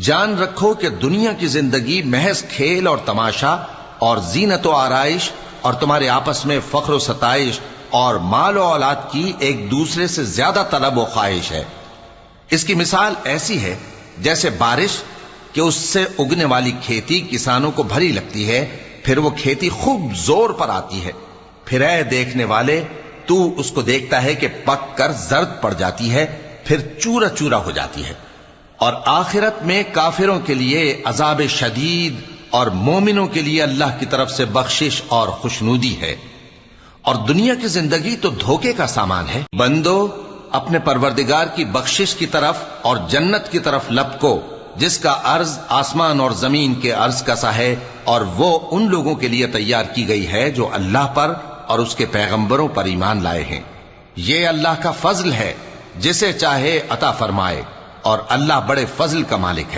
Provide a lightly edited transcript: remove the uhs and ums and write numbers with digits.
جان رکھو کہ دنیا کی زندگی محض کھیل اور تماشا اور زینت و آرائش اور تمہارے آپس میں فخر و ستائش اور مال و اولاد کی ایک دوسرے سے زیادہ طلب و خواہش ہے۔ اس کی مثال ایسی ہے جیسے بارش کہ اس سے اگنے والی کھیتی کسانوں کو بھری لگتی ہے، پھر وہ کھیتی خوب زور پر آتی ہے، پھر اے دیکھنے والے تو اس کو دیکھتا ہے کہ پک کر زرد پڑ جاتی ہے، پھر چورا چورا ہو جاتی ہے۔ اور آخرت میں کافروں کے لیے عذاب شدید اور مومنوں کے لیے اللہ کی طرف سے بخشش اور خوشنودی ہے۔ اور دنیا کی زندگی تو دھوکے کا سامان ہے۔ بندو اپنے پروردگار کی بخشش کی طرف اور جنت کی طرف لپکو جس کا عرض آسمان اور زمین کے عرض کا سا ہے، اور وہ ان لوگوں کے لیے تیار کی گئی ہے جو اللہ پر اور اس کے پیغمبروں پر ایمان لائے ہیں۔ یہ اللہ کا فضل ہے، جسے چاہے عطا فرمائے، اور اللہ بڑے فضل کا مالک ہے۔